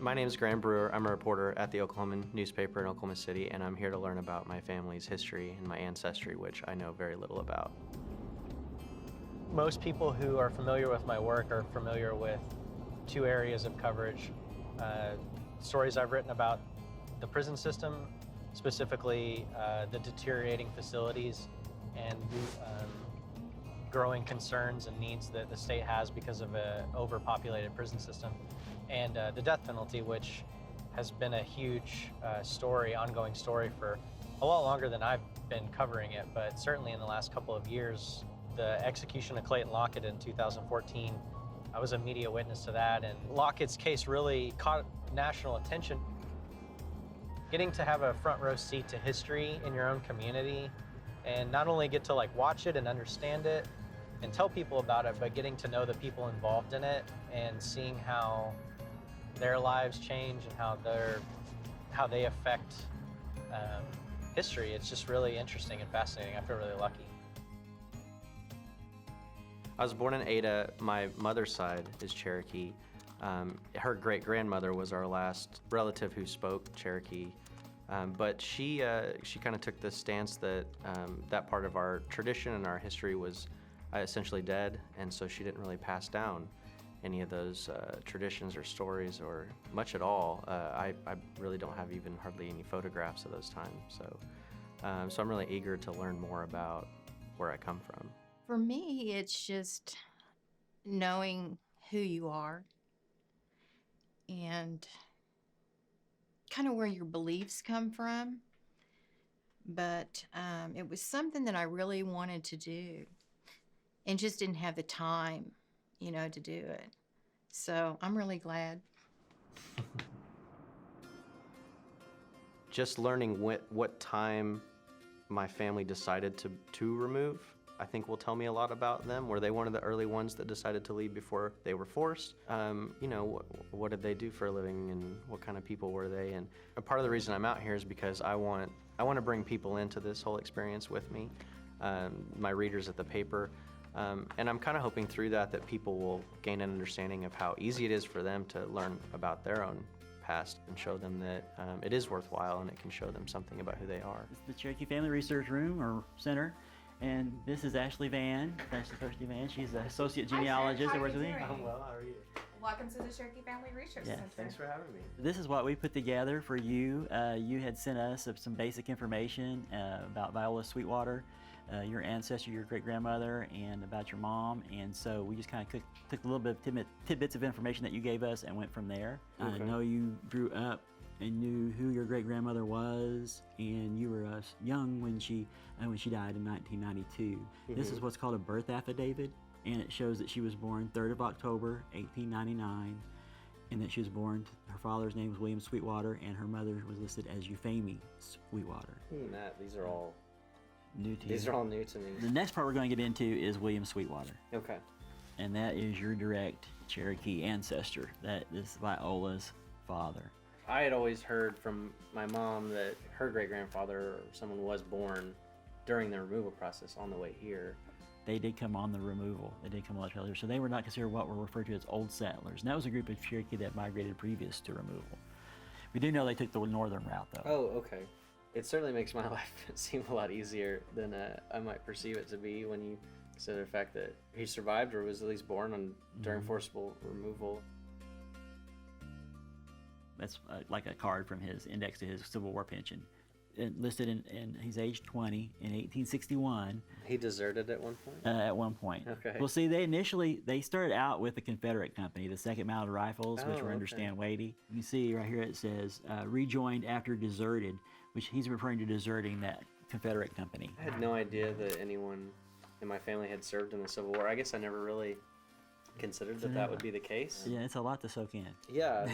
My name is Lee Brewer. I'm a reporter at the Oklahoman newspaper in Oklahoma City, and I'm here to learn about my family's history and my ancestry, which I know very little about. Most people who are familiar with my work are familiar with two areas of coverage. Stories I've written about the prison system, specifically the deteriorating facilities and growing concerns and needs that the state has because of an overpopulated prison system, and the death penalty, which has been a huge ongoing story for a lot longer than I've been covering it, but certainly in the last couple of years. The execution of Clayton Lockett in 2014, I was a media witness to that, and Lockett's case really caught national attention. Getting to have a front row seat to history in your own community, and not only get to watch it and understand it and tell people about it, but getting to know the people involved in it and seeing how their lives change and how they affect history. It's just really interesting and fascinating. I feel really lucky. I was born in Ada. My mother's side is Cherokee. Her great-grandmother was our last relative who spoke Cherokee, but she kind of took the stance that that part of our tradition and our history was essentially dead, and so she didn't really pass down any of those traditions or stories or much at all. I really don't have even hardly any photographs of those times, so I'm really eager to learn more about where I come from. For me, it's just knowing who you are and kind of where your beliefs come from. But it was something that I really wanted to do and just didn't have the time, to do it. So I'm really glad. Just learning what time my family decided to remove, I think will tell me a lot about them. Were they one of the early ones that decided to leave before they were forced? What did they do for a living, and what kind of people were they? And a part of the reason I'm out here is because I want to bring people into this whole experience with me, my readers at the paper, and I'm kind of hoping through that people will gain an understanding of how easy it is for them to learn about their own past and show them that it is worthwhile and it can show them something about who they are. It's the Cherokee Family Research Room or Center. And this is Ashley Van. That's Ashley Van. She's an associate genealogist that works with me. I'm well, how are you? Welcome to the Cherokee Family Research Center. Thanks for having me. This is what we put together for you. You had sent us some basic information about Viola Sweetwater, your ancestor, your great-grandmother, and about your mom. And so we just kind of took a little bit of tidbits of information that you gave us and went from there. Okay. I know you grew up and knew who your great-grandmother was, and you were young when she died in 1992. Mm-hmm. This is what's called a birth affidavit, and it shows that she was born 3rd of October, 1899, and that she was born, her father's name was William Sweetwater, and her mother was listed as Euphemie Sweetwater. Matt, these are all new to you. These are all new to me. The next part we're going to get into is William Sweetwater. Okay. And that is your direct Cherokee ancestor. That is Viola's father. I had always heard from my mom that her great-grandfather or someone was born during the removal process on the way here. They did come on the removal. They did come a lot earlier. So they were not considered what were referred to as old settlers. And that was a group of Cherokee that migrated previous to removal. We do know they took the northern route, though. Oh, okay. It certainly makes my life seem a lot easier than I might perceive it to be when you consider the fact that he survived or was at least born during forcible removal. That's like a card from his index to his Civil War pension. Listed in he's age 20 in 1861. He deserted at one point? At one point. Okay. Well, see, they started out with the Confederate Company, the 2nd Mounted Rifles, which were under Stan Wadey. You see right here it says, rejoined after deserted, which he's referring to deserting that Confederate Company. I had no idea that anyone in my family had served in the Civil War. I guess I never really considered that would be the case. Yeah, it's a lot to soak in. Yeah,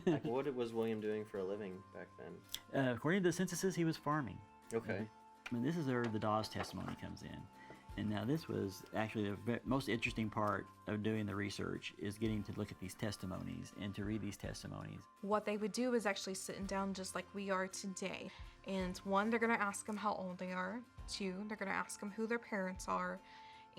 no. What was William doing for a living back then? According to the censuses, he was farming. Okay. I mean, this is where the Dawes testimony comes in. And now this was actually the most interesting part of doing the research, is getting to look at these testimonies and to read these testimonies. What they would do is actually sitting down just like we are today. And 1, they're going to ask them how old they are. 2, they're going to ask them who their parents are.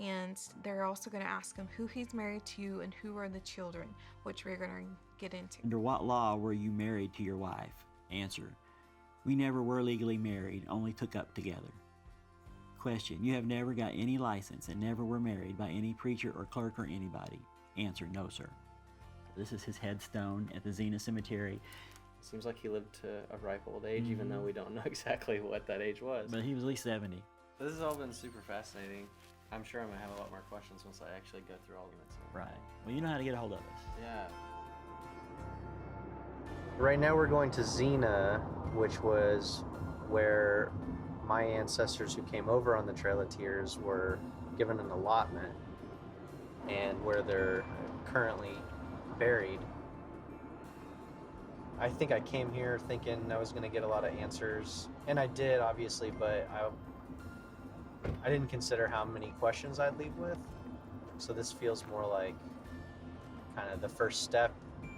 And they're also going to ask him who he's married to and who are the children, which we're going to get into. Under what law were you married to your wife? Answer: we never were legally married, only took up together. Question: you have never got any license and never were married by any preacher or clerk or anybody? Answer: no, sir. This is his headstone at the Xena Cemetery. Seems like he lived to a ripe old age, even though we don't know exactly what that age was. But he was at least 70. This has all been super fascinating. I'm sure I'm going to have a lot more questions once I actually go through all of it. Right. Well, you know how to get a hold of us. Yeah. Right now we're going to Xena, which was where my ancestors who came over on the Trail of Tears were given an allotment and where they're currently buried. I think I came here thinking I was going to get a lot of answers, and I did, obviously, but I didn't consider how many questions I'd leave with. So this feels more like kind of the first step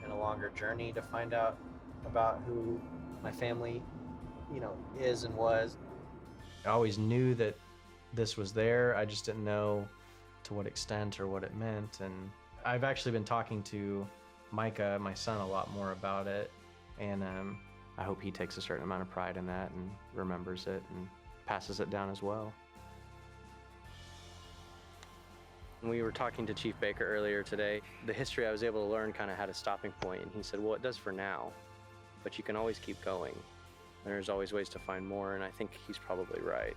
in a longer journey to find out about who my family, is and was. I always knew that this was there. I just didn't know to what extent or what it meant. And I've actually been talking to Micah, my son, a lot more about it. And I hope he takes a certain amount of pride in that and remembers it and passes it down as well. We were talking to Chief Baker earlier today. The history I was able to learn kind of had a stopping point, and he said, well, it does for now, but you can always keep going. There's always ways to find more, and I think he's probably right.